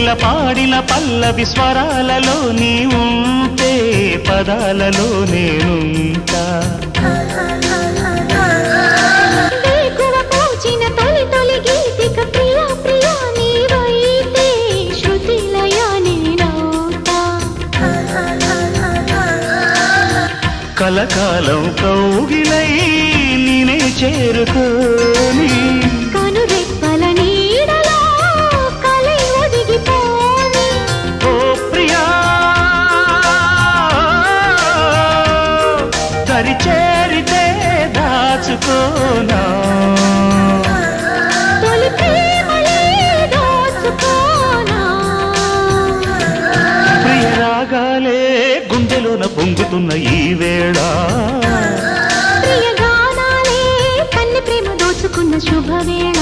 పాడిన పల్లవి స్వరాలలో నీ ఉంటే పదాలలో నేనుంటా కలకాలం కౌగిలై నేనే చేరుకోని కనురెప్పల నీడలో కలై ఒదిగిపోని ఓ ప్రియా దరి చేరితే దాచుకోనా తొలి ప్రేమలే దోచుకోనా ప్రియ రాగాలే గుండెలోన పొంగుతున్న ఈ వేళ ప్రియ గానాలే కన్నె ప్రేమ దోచుకున్న శుభవేళ